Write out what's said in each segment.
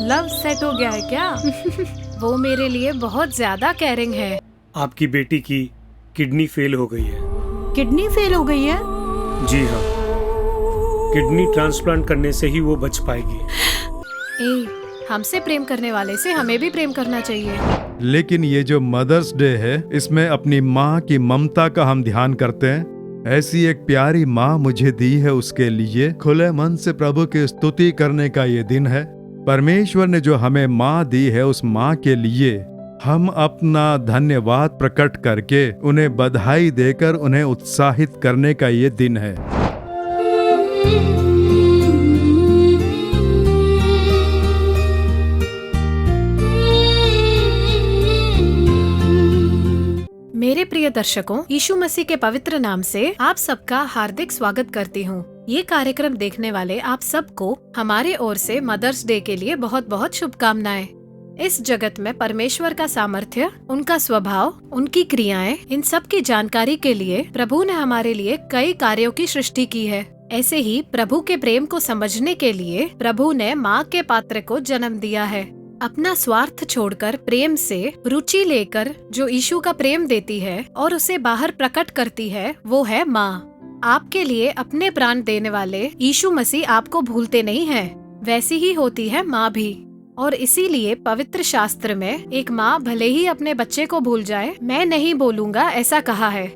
Love set हो गया है क्या? वो मेरे लिए बहुत ज्यादा केयरिंग है। आपकी बेटी की किडनी फेल हो गई है। किडनी फेल हो गई है? जी हाँ, किडनी ट्रांसप्लांट करने से ही वो बच पाएगी। हमसे प्रेम करने वाले से हमें भी प्रेम करना चाहिए। लेकिन ये जो मदर्स डे है, इसमें अपनी माँ की ममता का हम ध्यान करते हैं। ऐसी एक प्यारी माँ मुझे दी है, उसके लिए खुले मन से प्रभु की स्तुति करने का ये दिन है। परमेश्वर ने जो हमें माँ दी है, उस माँ के लिए हम अपना धन्यवाद प्रकट करके उन्हें बधाई देकर उन्हें उत्साहित करने का ये दिन है। मेरे प्रिय दर्शकों, यीशु मसीह के पवित्र नाम से आप सबका हार्दिक स्वागत करती हूँ। ये कार्यक्रम देखने वाले आप सबको हमारे ओर से मदर्स डे के लिए बहुत बहुत शुभकामनाएं। इस जगत में परमेश्वर का सामर्थ्य, उनका स्वभाव, उनकी क्रियाएं, इन सब की जानकारी के लिए प्रभु ने हमारे लिए कई कार्यों की सृष्टि की है। ऐसे ही प्रभु के प्रेम को समझने के लिए प्रभु ने माँ के पात्र को जन्म दिया है। अपना स्वार्थ छोड़कर प्रेम से रुचि लेकर जो यीशु का प्रेम देती है और उसे बाहर प्रकट करती है, वो है माँ। आपके लिए अपने प्राण देने वाले यीशु मसीह आपको भूलते नहीं हैं। वैसी ही होती है माँ भी। और इसीलिए पवित्र शास्त्र में एक माँ भले ही अपने बच्चे को भूल जाए, मैं नहीं बोलूंगा ऐसा कहा है।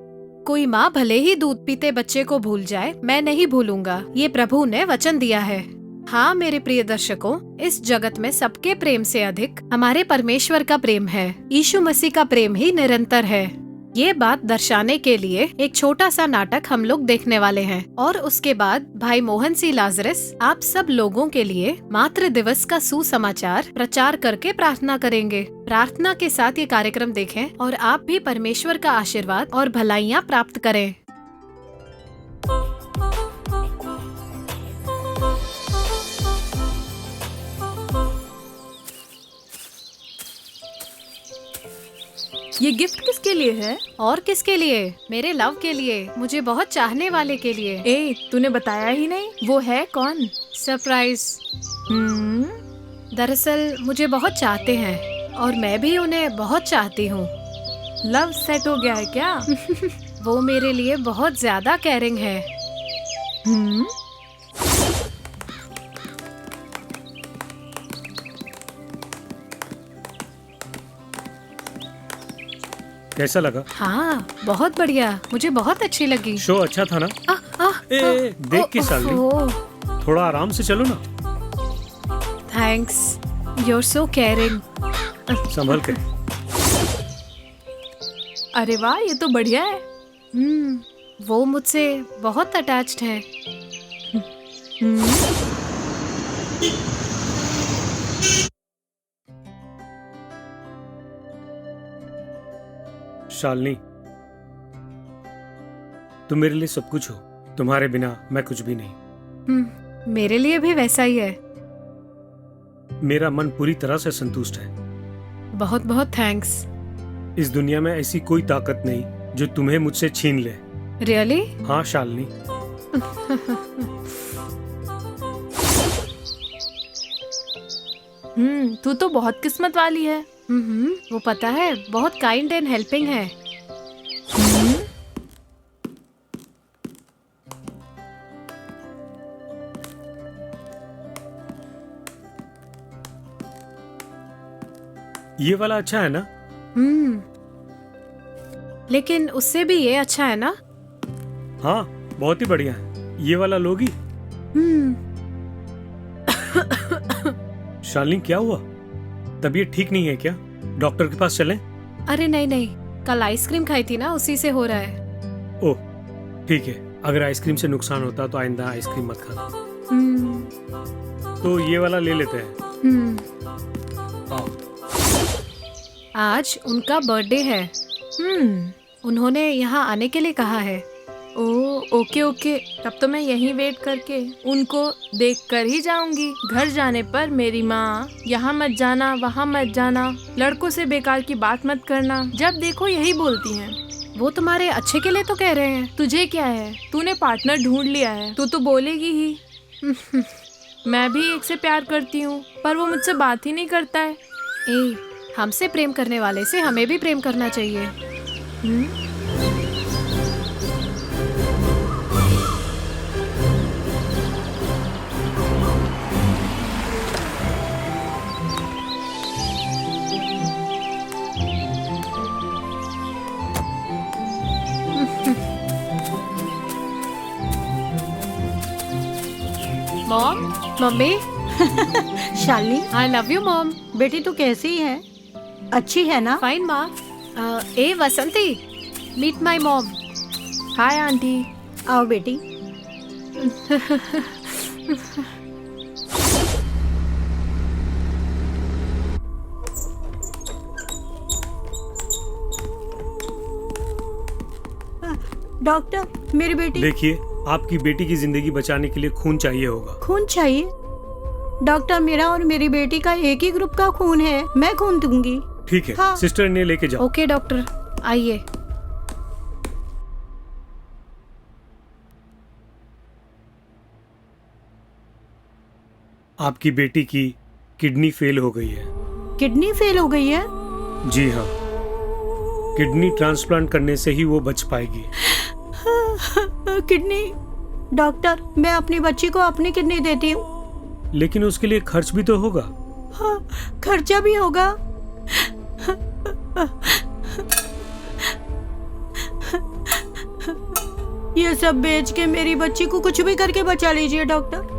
कोई माँ भले ही दूध पीते बच्चे को भूल जाए, मैं नहीं भूलूंगा, ये प्रभु ने वचन दिया है। हाँ मेरे प्रिय दर्शकों, इस जगत में सबके प्रेम से अधिक हमारे परमेश्वर का प्रेम है। यीशु मसीह का प्रेम ही निरंतर है। ये बात दर्शाने के लिए एक छोटा सा नाटक हम लोग देखने वाले हैं और उसके बाद भाई मोहन सी लाजरस आप सब लोगों के लिए मातृ दिवस का सुसमाचार प्रचार करके प्रार्थना करेंगे। प्रार्थना के साथ ये कार्यक्रम देखें और आप भी परमेश्वर का आशीर्वाद और भलाइयाँ प्राप्त करें। ये गिफ्ट किसके लिए है? और किसके लिए? मेरे लव के लिए, मुझे बहुत चाहने वाले के लिए। तूने बताया ही नहीं, वो है कौन? सरप्राइज। दरअसल मुझे बहुत चाहते हैं और मैं भी उन्हें बहुत चाहती हूँ। लव सेट हो गया है क्या? वो मेरे लिए बहुत ज्यादा केयरिंग है। कैसा लगा? हाँ बहुत बढ़िया, मुझे बहुत अच्छी लगी। शो अच्छा था ना? देख के शालिनी, थोड़ा आराम से चलो ना। Thanks, you are so caring. संभल के। अरे वाह, ये तो बढ़िया है। वो मुझसे बहुत अटैच्ड है। शालिनी, तुम मेरे लिए सब कुछ हो। तुम्हारे बिना मैं कुछ भी नहीं। मेरे लिए भी वैसा ही है। मेरा मन पूरी तरह से संतुष्ट है। बहुत बहुत थैंक्स। इस दुनिया में ऐसी कोई ताकत नहीं जो तुम्हें मुझसे छीन ले। रियली? हाँ शालिनी। तू तो बहुत किस्मत वाली है। वो पता है, बहुत काइंड एंड हेल्पिंग है। ये वाला अच्छा है ना? लेकिन उससे भी ये अच्छा है ना? हाँ बहुत ही बढ़िया है। ये वाला लोगी? शालिनी क्या हुआ? तबीयत ठीक नहीं है क्या? डॉक्टर के पास चलें? अरे नहीं नहीं, कल आइसक्रीम खाई थी ना, उसी से हो रहा है। ओह ठीक है, अगर आइसक्रीम से नुकसान होता तो आइंदा आइसक्रीम मत खाना। तो ये वाला ले लेते हैं। आओ। आज उनका बर्थडे है। उन्होंने यहाँ आने के लिए कहा है। ओके ओके, तब तो मैं यहीं वेट करके उनको देख कर ही जाऊंगी। घर जाने पर मेरी माँ, यहाँ मत जाना, वहाँ मत जाना, लड़कों से बेकार की बात मत करना, जब देखो यही बोलती हैं। वो तुम्हारे अच्छे के लिए तो कह रहे हैं। तुझे क्या है, तूने पार्टनर ढूंढ लिया है, तू तो बोलेगी ही। मैं भी एक से प्यार करती हूँ, पर वो मुझसे बात ही नहीं करता है। ए, हमसे प्रेम करने वाले से हमें भी प्रेम करना चाहिए। Mom, mummy, Shalini, I love you mom. बेटी तू कैसी है? अच्छी है ना? फाइन माँ। ए Vasanti, meet my mom. Hi aunty. आओ बेटी। डॉक्टर, मेरी बेटी। देखिए, आपकी बेटी की जिंदगी बचाने के लिए खून चाहिए होगा। खून चाहिए? डॉक्टर, मेरा और मेरी बेटी का एक ही ग्रुप का खून है, मैं खून दूंगी। ठीक है, हाँ। सिस्टर ने लेके जाओ। ओके डॉक्टर, आइए। आपकी बेटी की किडनी फेल हो गई है। किडनी फेल हो गई है? जी हाँ, किडनी ट्रांसप्लांट करने से ही वो बच पाएगी। किडनी? डॉक्टर, मैं अपनी बच्ची को अपनी किडनी देती हूँ। लेकिन उसके लिए खर्च भी तो होगा। हाँ, खर्चा भी होगा। ये सब बेच के मेरी बच्ची को कुछ भी करके बचा लीजिए doctor.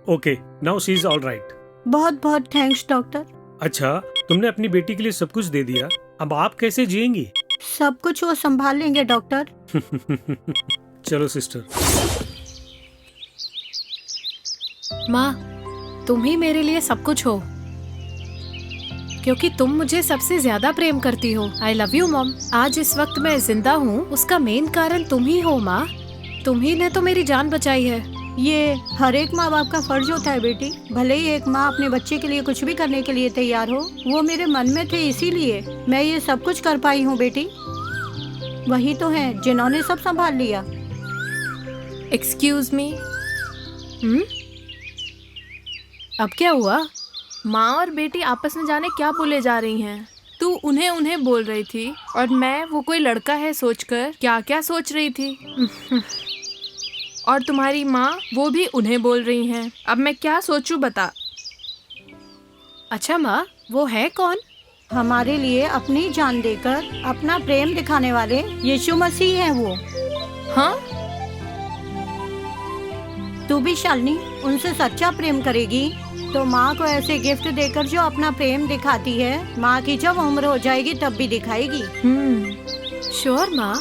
Okay, now she is all right. बहुत बहुत थैंक्स डॉक्टर। अच्छा, तुमने अपनी बेटी के लिए सब कुछ दे दिया, अब आप कैसे जिएंगी? सब कुछ वो संभाल लेंगे डॉक्टर। चलो सिस्टर। माँ, तुम ही मेरे लिए सब कुछ हो, क्योंकि तुम मुझे सबसे ज्यादा प्रेम करती हो। आई लव यू मॉम। आज इस वक्त मैं जिंदा हूँ, उसका मेन कारण तुम ही हो माँ। तुम ही ने तो मेरी जान बचाई है। ये हर एक माँ बाप का फर्ज होता है बेटी। भले ही एक माँ अपने बच्चे के लिए कुछ भी करने के लिए तैयार हो, वो मेरे मन में थे, इसीलिए मैं ये सब कुछ कर पाई हूँ बेटी। वही तो हैं जिन्होंने सब संभाल लिया। Excuse me. अब क्या हुआ? माँ और बेटी आपस में जाने क्या बोले जा रही हैं। तू उन्हें उन्हें बोल रही थी और मैं वो कोई लड़का है सोचकर क्या क्या सोच रही थी। और तुम्हारी माँ वो भी उन्हें बोल रही हैं। अब मैं क्या सोचूं बता। अच्छा माँ, वो है कौन? हमारे लिए अपनी जान देकर अपना प्रेम दिखाने वाले यीशु मसीह हैं वो। हाँ, तू भी शालिनी उनसे सच्चा प्रेम करेगी तो माँ को ऐसे गिफ्ट देकर जो अपना प्रेम दिखाती है, माँ की जब उम्र हो जाएगी तब भी दिखाएगी। श्योर माँ।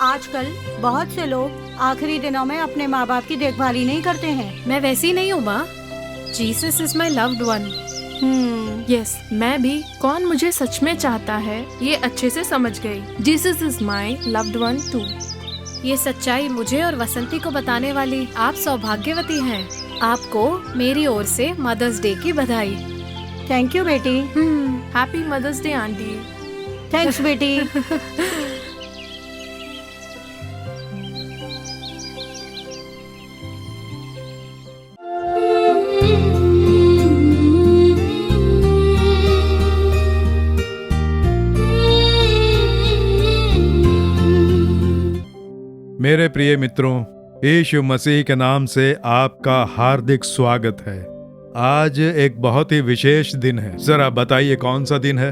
आजकल बहुत से लोग आखिरी दिनों में अपने माँ बाप की देखभाल ही नहीं करते हैं। मैं वैसी नहीं हूँ माँ। Jesus is my loved one. Yes, मैं भी कौन मुझे सच में चाहता है ये अच्छे से समझ गई। Jesus is my loved one two. ये सच्चाई मुझे और वसंती को बताने वाली आप सौभाग्यवती हैं। आपको मेरी ओर से मदर्स डे की बधाई। थैंक यू बेटी। हैप्पी मदर्स डे आंटी। थैंक्स बेटी। मेरे प्रिय मित्रों, यीशु मसीह के नाम से आपका हार्दिक स्वागत है। आज एक बहुत ही विशेष दिन है। जरा बताइए कौन सा दिन है?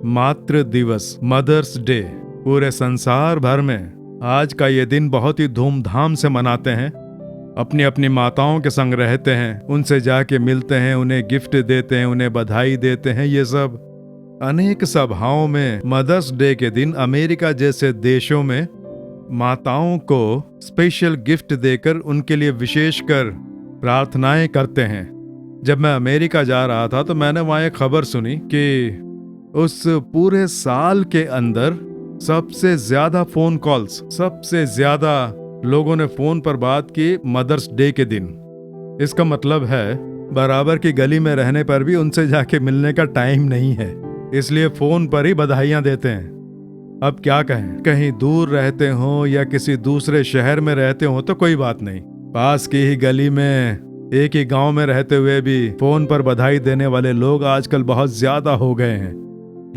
मातृ दिवस, मदर्स डे। पूरे संसार भर में आज का ये दिन बहुत ही धूमधाम से मनाते हैं। अपनी अपनी माताओं के संग रहते हैं, उनसे जाके मिलते हैं, उन्हें गिफ्ट देते हैं, उन्हें बधाई देते हैं। ये सब अनेक सभाओं में मदर्स डे के दिन अमेरिका जैसे देशों में माताओं को स्पेशल गिफ्ट देकर उनके लिए विशेषकर प्रार्थनाएं करते हैं। जब मैं अमेरिका जा रहा था तो मैंने वहाँ एक खबर सुनी कि उस पूरे साल के अंदर सबसे ज्यादा फोन कॉल्स, सबसे ज्यादा लोगों ने फोन पर बात की मदर्स डे के दिन। इसका मतलब है बराबर की गली में रहने पर भी उनसे जाके मिलने का टाइम नहीं है, इसलिए फोन पर ही बधाइयां देते हैं। अब क्या कहें, कहीं दूर रहते हो या किसी दूसरे शहर में रहते हो तो कोई बात नहीं, पास की ही गली में एक ही गांव में रहते हुए भी फोन पर बधाई देने वाले लोग आजकल बहुत ज्यादा हो गए हैं।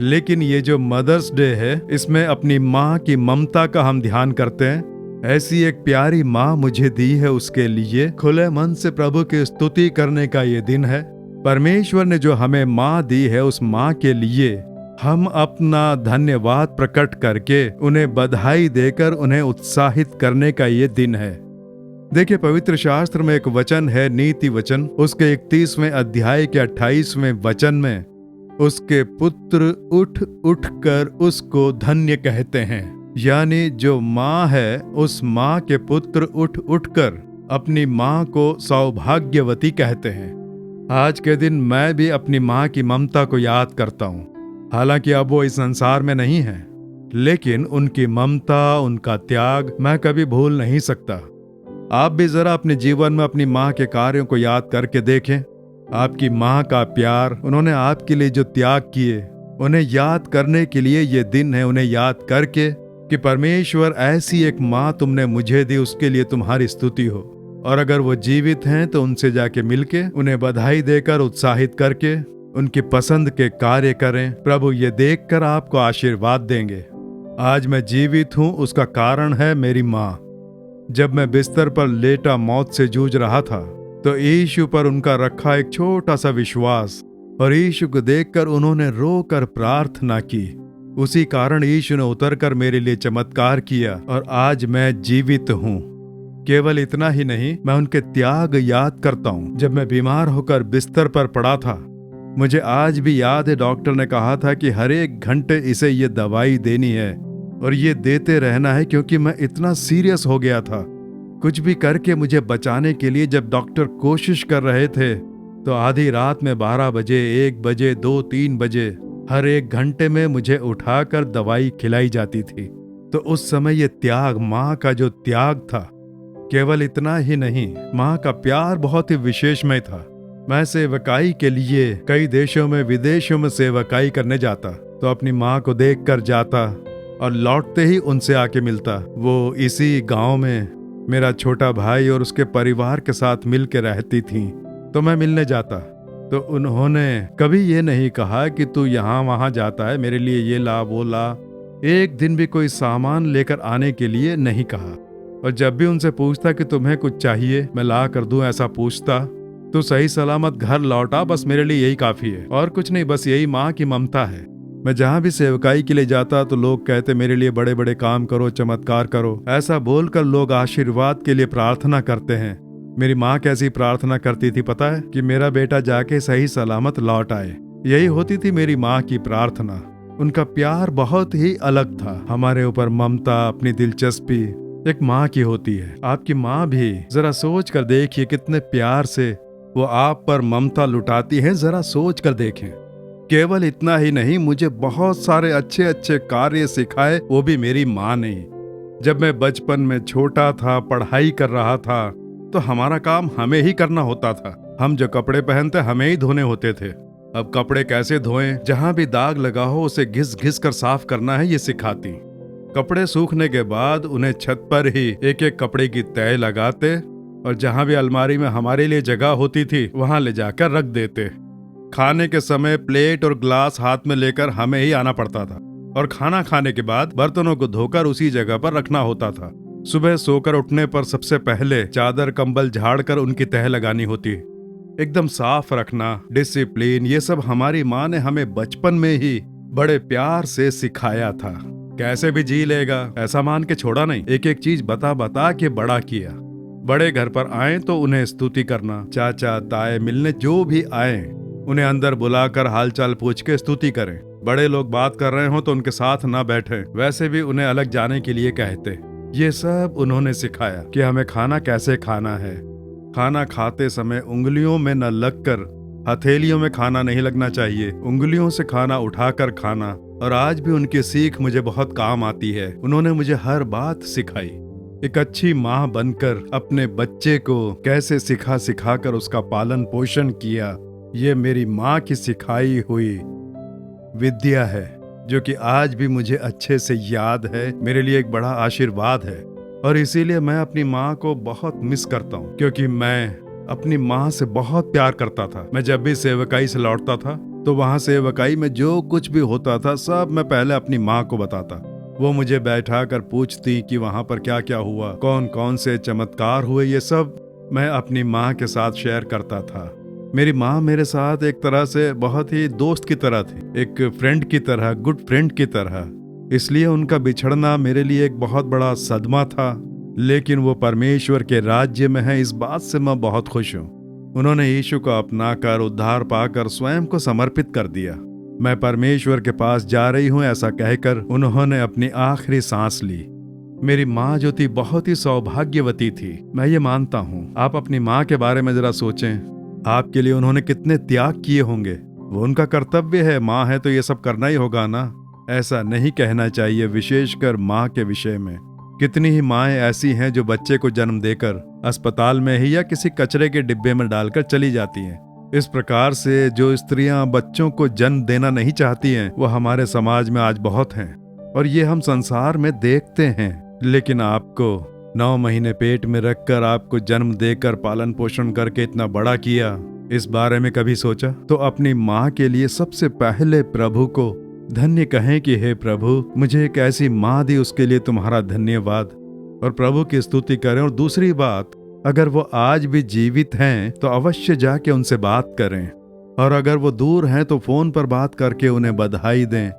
लेकिन ये जो मदर्स डे है, इसमें अपनी माँ की ममता का हम ध्यान करते हैं। ऐसी एक प्यारी माँ मुझे दी है, उसके लिए खुले मन से प्रभु की स्तुति करने का ये दिन है। परमेश्वर ने जो हमें माँ दी है, उस माँ के लिए हम अपना धन्यवाद प्रकट करके उन्हें बधाई देकर उन्हें उत्साहित करने का ये दिन है। देखिए, पवित्र शास्त्र में एक वचन है, नीति वचन, उसके 31वें अध्याय के 28वें वचन में उसके पुत्र उठ उठ कर उसको धन्य कहते हैं। यानी जो माँ है, उस माँ के पुत्र उठ उठ कर अपनी माँ को सौभाग्यवती कहते हैं। आज के दिन मैं भी अपनी माँ की ममता को याद करता हूँ। हालांकि अब वो इस संसार में नहीं है, लेकिन उनकी ममता, उनका त्याग मैं कभी भूल नहीं सकता। आप भी जरा अपने जीवन में अपनी माँ के कार्यों को याद करके देखें। आपकी माँ का प्यार, उन्होंने आपके लिए जो त्याग किए, उन्हें याद करने के लिए ये दिन है। उन्हें याद करके कि परमेश्वर, ऐसी एक माँ तुमने मुझे दी, उसके लिए तुम्हारी स्तुति हो। और अगर वो जीवित हैं तो उनसे जाके मिलके उन्हें बधाई देकर उत्साहित करके उनकी पसंद के कार्य करें। प्रभु ये देखकर आपको आशीर्वाद देंगे। आज मैं जीवित हूँ, उसका कारण है मेरी माँ। जब मैं बिस्तर पर लेटा मौत से जूझ रहा था तो यीशु पर उनका रखा एक छोटा सा विश्वास और यीशु को देखकर उन्होंने रोकर प्रार्थना की। उसी कारण यीशु ने उतरकर मेरे लिए चमत्कार किया और आज मैं जीवित हूँ। केवल इतना ही नहीं, मैं उनके त्याग याद करता हूँ। जब मैं बीमार होकर बिस्तर पर पड़ा था, मुझे आज भी याद है, डॉक्टर ने कहा था कि हर एक घंटे इसे ये दवाई देनी है और ये देते रहना है, क्योंकि मैं इतना सीरियस हो गया था। कुछ भी करके मुझे बचाने के लिए जब डॉक्टर कोशिश कर रहे थे तो आधी रात में 12 बजे, 1 बजे, 2, 3 बजे हर एक घंटे में मुझे उठाकर दवाई खिलाई जाती थी। तो उस समय ये त्याग, माँ का जो त्याग था, केवल इतना ही नहीं, माँ का प्यार बहुत ही विशेषमय था। मैं सेवकाई के लिए कई देशों में, विदेशों में सेवकाई करने जाता तो अपनी माँ को देखकर जाता और लौटते ही उनसे आके मिलता। वो इसी गांव में मेरा छोटा भाई और उसके परिवार के साथ मिल के रहती थी, तो मैं मिलने जाता तो उन्होंने कभी ये नहीं कहा कि तू यहाँ वहाँ जाता है, मेरे लिए ये ला वो ला। एक दिन भी कोई सामान लेकर आने के लिए नहीं कहा। और जब भी उनसे पूछता कि तुम्हें कुछ चाहिए मैं ला कर दूं, ऐसा पूछता, तो सही सलामत घर लौटा, बस मेरे लिए यही काफी है और कुछ नहीं। बस यही माँ की ममता है। मैं जहाँ भी सेवकाई के लिए जाता तो लोग कहते मेरे लिए बड़े बड़े काम करो, चमत्कार करो। ऐसा बोलकर लोग आशीर्वाद के लिए प्रार्थना करते हैं। मेरी माँ कैसी प्रार्थना करती थी पता है? कि मेरा बेटा जाके सही सलामत लौट आए। यही होती थी मेरी माँ की प्रार्थना। उनका प्यार बहुत ही अलग था। हमारे ऊपर ममता, अपनी दिलचस्पी एक माँ की होती है। आपकी माँ भी जरा सोच कर देखिए कितने प्यार से वो आप पर ममता लुटाती है। जरा सोच कर देखें। केवल इतना ही नहीं, मुझे बहुत सारे अच्छे अच्छे कार्य सिखाए, वो भी मेरी माँ ने। जब मैं बचपन में छोटा था, पढ़ाई कर रहा था, तो हमारा काम हमें ही करना होता था। हम जो कपड़े पहनते हमें ही धोने होते थे। अब कपड़े कैसे धोएं, जहां भी दाग लगा हो उसे घिस घिस कर साफ करना है, ये सिखाती। कपड़े सूखने के बाद उन्हें छत पर ही एक एक कपड़े की तह लगाते और जहां भी अलमारी में हमारे लिए जगह होती थी वहां ले जाकर रख देते। खाने के समय प्लेट और ग्लास हाथ में लेकर हमें ही आना पड़ता था और खाना खाने के बाद बर्तनों को धोकर उसी जगह पर रखना होता था। सुबह सोकर उठने पर सबसे पहले चादर कंबल झाड़कर उनकी तह लगानी होती। एकदम साफ रखना, डिसिप्लिन, ये सब हमारी माँ ने हमें बचपन में ही बड़े प्यार से सिखाया था। कैसे भी जी लेगा ऐसा मान के छोड़ा नहीं, एक एक चीज बता बता के बड़ा किया। बड़े घर पर आए तो उन्हें स्तुति करना, चाचा ताए मिलने जो भी आए उन्हें अंदर बुलाकर हालचाल पूछ के स्तुति करें। बड़े लोग बात कर रहे हो तो उनके साथ ना बैठे, वैसे भी उन्हें अलग जाने के लिए कहते। ये सब उन्होंने सिखाया कि हमें खाना कैसे खाना है। खाना खाते समय उंगलियों में न लगकर हथेलियों में खाना नहीं लगना चाहिए, उंगलियों से खाना उठाकर खाना। और आज भी उनकी सीख मुझे बहुत काम आती है। उन्होंने मुझे हर बात सिखाई। एक अच्छी माँ बनकर अपने बच्चे को कैसे सिखा सिखा कर उसका पालन पोषण किया, ये मेरी माँ की सिखाई हुई विद्या है, जो कि आज भी मुझे अच्छे से याद है। मेरे लिए एक बड़ा आशीर्वाद है और इसीलिए मैं अपनी माँ को बहुत मिस करता हूँ, क्योंकि मैं अपनी माँ से बहुत प्यार करता था। मैं जब भी सेवकाई से लौटता था तो वहाँ सेवकाई में जो कुछ भी होता था सब मैं पहले अपनी माँ को बताता। वो मुझे बैठा कर पूछती कि वहाँ पर क्या क्या हुआ, कौन कौन से चमत्कार हुए, ये सब मैं अपनी माँ के साथ शेयर करता था। मेरी माँ मेरे साथ एक तरह से बहुत ही दोस्त की तरह थी, एक फ्रेंड की तरह, गुड फ्रेंड की तरह। इसलिए उनका बिछड़ना मेरे लिए एक बहुत बड़ा सदमा था, लेकिन वो परमेश्वर के राज्य में है, इस बात से मैं बहुत खुश हूँ। उन्होंने यीशु को अपनाकर उद्धार पाकर स्वयं को समर्पित कर दिया। मैं परमेश्वर के पास जा रही हूँ ऐसा कहकर उन्होंने अपनी आखिरी सांस ली। मेरी माँ जो थी बहुत ही सौभाग्यवती थी, मैं ये मानता हूँ। आप अपनी माँ के बारे में जरा सोचें, आपके लिए उन्होंने कितने त्याग किए होंगे। वो उनका कर्तव्य है, माँ है तो ये सब करना ही होगा ना। ऐसा नहीं कहना चाहिए, विशेषकर माँ के विषय में। कितनी ही माएँ ऐसी हैं जो बच्चे को जन्म देकर अस्पताल में ही या किसी कचरे के डिब्बे में डालकर चली जाती हैं। इस प्रकार से जो स्त्रियां बच्चों को जन्म देना नहीं चाहती हैं, वो हमारे समाज में आज बहुत हैं और ये हम संसार में देखते हैं। लेकिन आपको 9 महीने पेट में रखकर आपको जन्म देकर पालन पोषण करके इतना बड़ा किया, इस बारे में कभी सोचा? तो अपनी माँ के लिए सबसे पहले प्रभु को धन्य कहें कि हे प्रभु, मुझे एक ऐसी माँ दी, उसके लिए तुम्हारा धन्यवाद, और प्रभु की स्तुति करें। और दूसरी बात, अगर वो आज भी जीवित हैं तो अवश्य जाके उनसे बात करें, और अगर वो दूर हैं तो फोन पर बात करके उन्हें बधाई दें।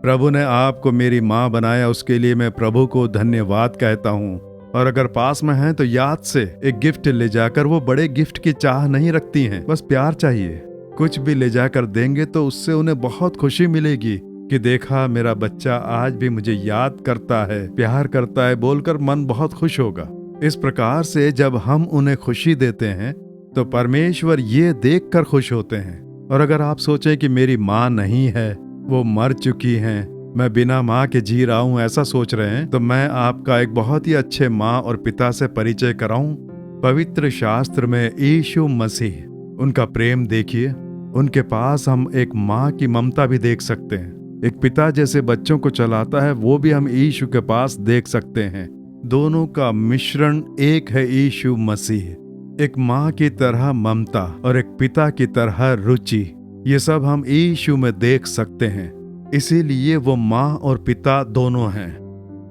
प्रभु ने आपको मेरी माँ बनाया, उसके लिए मैं प्रभु को धन्यवाद कहता हूँ। और अगर पास में हैं तो याद से एक गिफ्ट ले जाकर, वो बड़े गिफ्ट की चाह नहीं रखती हैं, बस प्यार चाहिए। कुछ भी ले जाकर देंगे तो उससे उन्हें बहुत खुशी मिलेगी कि देखा मेरा बच्चा आज भी मुझे याद करता है, प्यार करता है, बोलकर मन बहुत खुश होगा। इस प्रकार से जब हम उन्हें खुशी देते हैं तो परमेश्वर ये देखकर खुश होते हैं। और अगर आप सोचें कि मेरी माँ नहीं है, वो मर चुकी हैं, मैं बिना माँ के जी रहा हूँ, ऐसा सोच रहे हैं, तो मैं आपका एक बहुत ही अच्छे माँ और पिता से परिचय कराऊं। पवित्र शास्त्र में यीशु मसीह, उनका प्रेम देखिए। उनके पास हम एक माँ की ममता भी देख सकते हैं। एक पिता जैसे बच्चों को चलाता है, वो भी हम यीशु के पास देख सकते हैं। दोनों का मिश्रण एक है यीशु मसीह। एक माँ की तरह ममता और एक पिता की तरह रुचि, ये सब हम यीशु में देख सकते हैं। इसीलिए वो माँ और पिता दोनों हैं।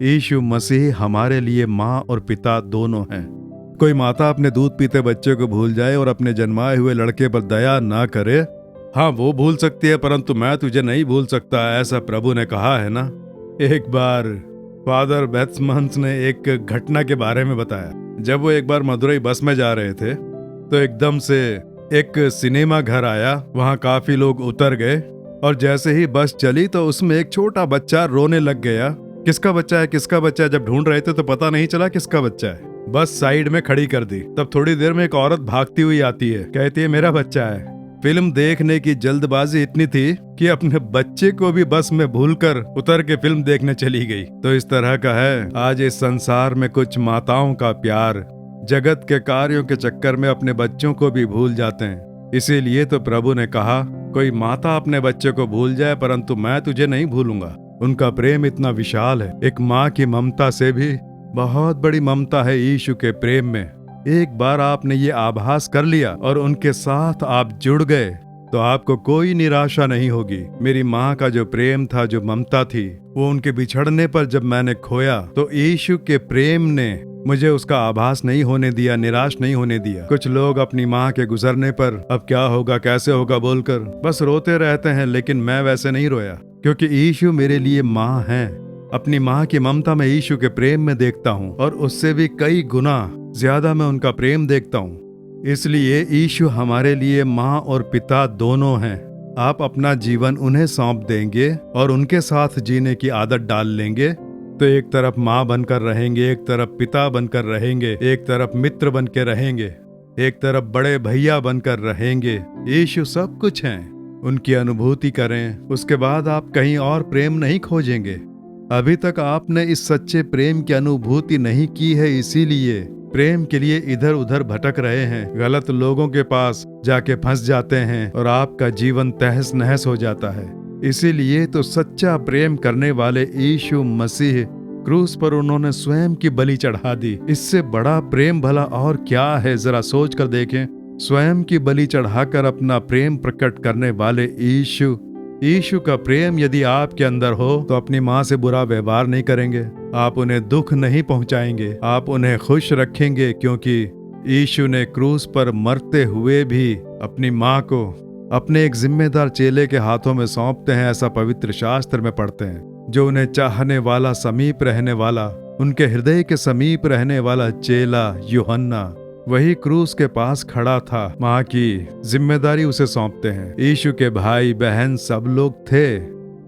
यीशु मसीह हमारे लिए माँ और पिता दोनों हैं। कोई माता अपने दूध पीते बच्चे को भूल जाए और अपने जन्माए हुए लड़के पर दया ना करे, हाँ वो भूल सकती है, परंतु मैं तुझे नहीं भूल सकता, ऐसा प्रभु ने कहा है ना। एक बार फादर बैट्समन्स ने एक घटना के बारे में बताया। जब वो एक बार मदुरई बस में जा रहे थे तो एकदम से एक सिनेमा घर आया, वहाँ काफी लोग उतर गए और जैसे ही बस चली तो उसमें एक छोटा बच्चा रोने लग गया। किसका बच्चा है, किसका बच्चा है? जब ढूंढ रहे थे तो पता नहीं चला किसका बच्चा है। बस साइड में खड़ी कर दी। तब थोड़ी देर में एक औरत भागती हुई आती है, कहती है मेरा बच्चा है। फिल्म देखने की जल्दबाजी इतनी थी कि अपने बच्चे को भी बस में भूलकर उतर के फिल्म देखने चली गई। तो इस तरह का है आज इस संसार में कुछ माताओं का प्यार, जगत के कार्यों के चक्कर में अपने बच्चों को भी भूल जाते हैं। इसीलिए तो प्रभु ने कहा, कोई माता अपने बच्चे को भूल जाए परंतु मैं तुझे नहीं भूलूंगा। उनका प्रेम इतना विशाल है। एक माँ की ममता से भी बहुत बड़ी ममता है यीशु के प्रेम में। एक बार आपने ये आभास कर लिया और उनके साथ आप जुड़ गए तो आपको कोई निराशा नहीं होगी। मेरी माँ का जो प्रेम था, जो ममता थी, वो उनके बिछड़ने पर जब मैंने खोया तो यीशु के प्रेम ने मुझे उसका आभास नहीं होने दिया, निराश नहीं होने दिया। कुछ लोग अपनी माँ के गुजरने पर अब क्या होगा, कैसे होगा बोलकर बस रोते रहते हैं, लेकिन मैं वैसे नहीं रोया, क्योंकि यीशु मेरे लिए माँ है। अपनी माँ की ममता में यीशु के प्रेम में देखता हूँ और उससे भी कई गुना ज्यादा मैं उनका प्रेम देखता हूँ। इसलिए यीशु हमारे लिए माँ और पिता दोनों हैं। आप अपना जीवन उन्हें सौंप देंगे और उनके साथ जीने की आदत डाल लेंगे तो एक तरफ माँ बनकर रहेंगे, एक तरफ पिता बनकर रहेंगे, एक तरफ मित्र बन के रहेंगे, एक तरफ बड़े भैया बनकर रहेंगे। यीशु सब कुछ हैं, उनकी अनुभूति करें, उसके बाद आप कहीं और प्रेम नहीं खोजेंगे। अभी तक आपने इस सच्चे प्रेम की अनुभूति नहीं की है, इसीलिए प्रेम के लिए इधर उधर भटक रहे हैं, गलत लोगों के पास जाके फंस जाते हैं और आपका जीवन तहस नहस हो जाता है। इसीलिए तो सच्चा प्रेम करने वाले यीशु मसीह क्रूस पर उन्होंने स्वयं की बलि चढ़ा दी। इससे बड़ा प्रेम भला और क्या है, जरा सोच कर देखें। स्वयं की बलि चढ़ाकर अपना प्रेम प्रकट करने वाले यीशु का प्रेम यदि आपके अंदर हो तो अपनी माँ से बुरा व्यवहार नहीं करेंगे, आप उन्हें दुख नहीं पहुंचाएंगे, आप उन्हें खुश रखेंगे, क्योंकि यीशु ने क्रूस पर मरते हुए भी अपनी माँ को अपने एक जिम्मेदार चेले के हाथों में सौंपते हैं। ऐसा पवित्र शास्त्र में पढ़ते हैं। जो उन्हें चाहने वाला, समीप रहने वाला, उनके हृदय के समीप रहने वाला चेला यूहन्ना वही क्रूस के पास खड़ा था। माँ की जिम्मेदारी उसे सौंपते हैं। यीशु के भाई बहन सब लोग थे,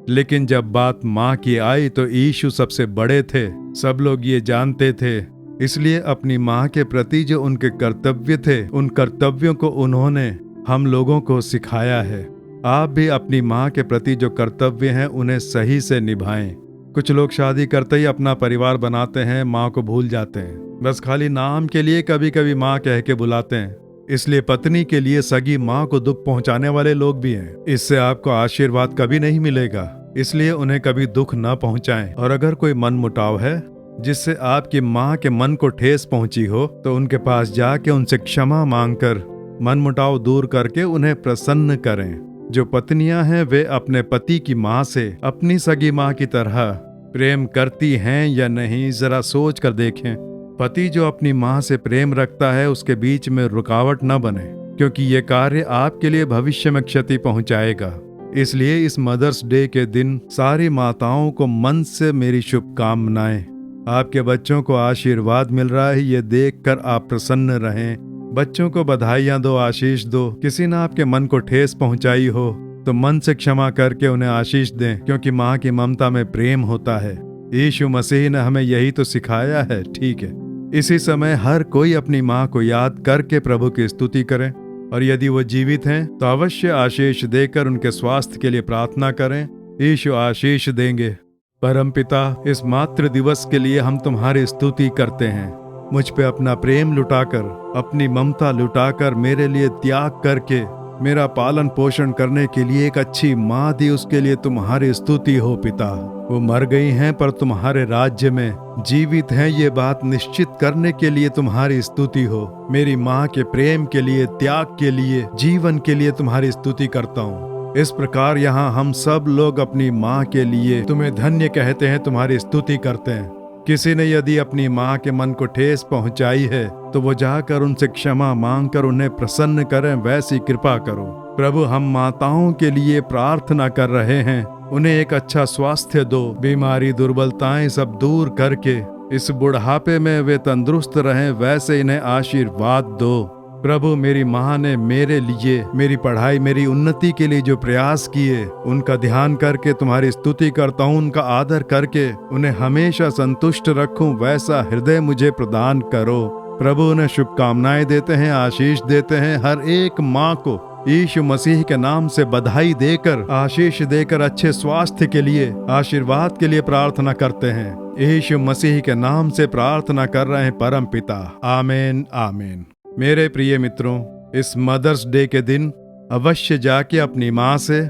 लेकिन जब बात माँ की आई तो यीशु सबसे बड़े थे। सब लोग ये जानते थे, इसलिए अपनी माँ के प्रति जो उनके कर्तव्य थे, उन कर्तव्यों को उन्होंने हम लोगों को सिखाया है। आप भी अपनी माँ के प्रति जो कर्तव्य हैं उन्हें सही से निभाएं। कुछ लोग शादी करते ही अपना परिवार बनाते हैं, माँ को भूल जाते हैं। बस खाली नाम के लिए कभी कभी माँ कह के बुलाते हैं। इसलिए पत्नी के लिए सगी माँ को दुख पहुंचाने वाले लोग भी हैं। इससे आपको आशीर्वाद कभी नहीं मिलेगा, इसलिए उन्हें कभी दुख न पहुंचाएं। और अगर कोई मन मुटाव है जिससे आपकी माँ के मन को ठेस पहुंची हो तो उनके पास जाके उनसे क्षमा मांगकर मन मुटाव दूर करके उन्हें प्रसन्न करें। जो पत्नियां हैं वे अपने पति की माँ से अपनी सगी माँ की तरह प्रेम करती हैं या नहीं, जरा सोच कर देखें। पति जो अपनी माँ से प्रेम रखता है उसके बीच में रुकावट न बने, क्योंकि ये कार्य आपके लिए भविष्य में क्षति पहुंचाएगा। इसलिए इस मदर्स डे के दिन सारी माताओं को मन से मेरी शुभकामनाएं। आपके बच्चों को आशीर्वाद मिल रहा है, ये देखकर आप प्रसन्न रहें। बच्चों को बधाइयां दो, आशीष दो। किसी ने आपके मन को ठेस पहुंचाई हो तो मन से क्षमा करके उन्हें आशीष दें, क्योंकि माँ की ममता में प्रेम होता है। यीशु मसीह ने हमें यही तो सिखाया है, ठीक है। इसी समय हर कोई अपनी माँ को याद करके प्रभु की स्तुति करें, और यदि वो जीवित हैं तो अवश्य आशीष देकर उनके स्वास्थ्य के लिए प्रार्थना करें। यीशु आशीष देंगे। परमपिता, इस मातृ दिवस के लिए हम तुम्हारी स्तुति करते हैं। मुझ पे अपना प्रेम लुटाकर, अपनी ममता लुटाकर, मेरे लिए त्याग करके मेरा पालन पोषण करने के लिए एक अच्छी माँ दी, उसके लिए तुम्हारी स्तुति हो पिता। वो मर गई हैं पर तुम्हारे राज्य में जीवित हैं, ये बात निश्चित करने के लिए तुम्हारी स्तुति हो। मेरी माँ के प्रेम के लिए, त्याग के लिए, जीवन के लिए तुम्हारी स्तुति करता हूँ। इस प्रकार यहाँ हम सब लोग अपनी माँ के लिए तुम्हें धन्य कहते हैं, तुम्हारी स्तुति करते हैं। किसी ने यदि अपनी माँ के मन को ठेस पहुंचाई है तो वो जाकर उनसे क्षमा मांगकर उन्हें प्रसन्न करें, वैसी कृपा करो। प्रभु, हम माताओं के लिए प्रार्थना कर रहे हैं, उन्हें एक अच्छा स्वास्थ्य दो, बीमारी दुर्बलताएं सब दूर करके इस बुढ़ापे में वे तंदुरुस्त रहें, वैसे इन्हें आशीर्वाद दो। प्रभु, मेरी माँ ने मेरे लिए, मेरी पढ़ाई, मेरी उन्नति के लिए जो प्रयास किए, उनका ध्यान करके तुम्हारी स्तुति करता हूँ, उनका आदर करके उन्हें हमेशा संतुष्ट रखूं, वैसा हृदय मुझे प्रदान करो। प्रभु, उन्हें शुभकामनाएं देते हैं, आशीष देते हैं। हर एक माँ को यीशु मसीह के नाम से बधाई देकर, आशीष देकर अच्छे स्वास्थ्य के लिए, आशीर्वाद के लिए प्रार्थना करते हैं। यीशु मसीह के नाम से प्रार्थना कर रहे हैं परम पिता, आमीन आमीन। मेरे प्रिय मित्रों, इस मदर्स डे के दिन अवश्य जाके अपनी माँ से,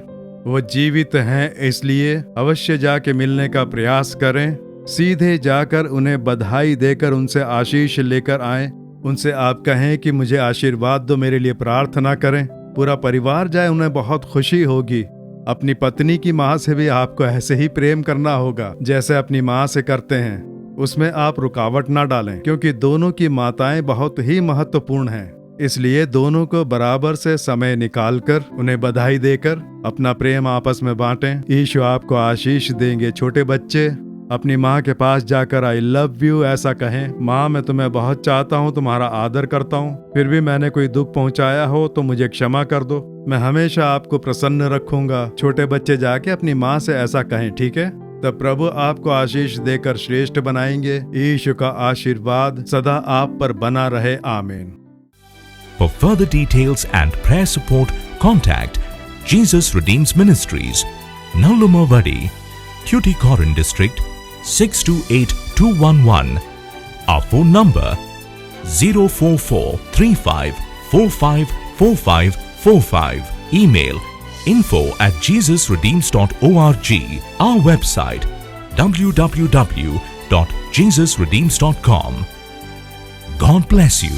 वो जीवित हैं इसलिए अवश्य जाके मिलने का प्रयास करें। सीधे जाकर उन्हें बधाई देकर उनसे आशीष लेकर आएं। उनसे आप कहें कि मुझे आशीर्वाद दो, मेरे लिए प्रार्थना करें। पूरा परिवार जाए, उन्हें बहुत खुशी होगी। अपनी पत्नी की माँ से भी आपको ऐसे ही प्रेम करना होगा जैसे अपनी माँ से करते हैं। उसमें आप रुकावट ना डालें, क्योंकि दोनों की माताएं बहुत ही महत्वपूर्ण हैं। इसलिए दोनों को बराबर से समय निकालकर उन्हें बधाई देकर अपना प्रेम आपस में बांटें। यीशु आपको आशीष देंगे। छोटे बच्चे अपनी माँ के पास जाकर आई लव यू ऐसा कहें। माँ, मैं तुम्हें बहुत चाहता हूँ, तुम्हारा आदर करता हूँ, फिर भी मैंने कोई दुख पहुँचाया हो तो मुझे क्षमा कर दो, मैं हमेशा आपको प्रसन्न रखूंगा। छोटे बच्चे जाके अपनी माँ से ऐसा कहें, ठीक है? तब प्रभु आपको आशीष देकर श्रेष्ठ बनाएंगे। यीशु का आशीर्वाद सदा आप पर बना रहे, आमीन। For further details and prayer support, contact Jesus Redeems Ministries, Nallumavadi, Tuticorin District, 628-211. Our phone number 04435454545. Email info@jesusredeems.org. Our website www.jesusredeems.com. God bless you.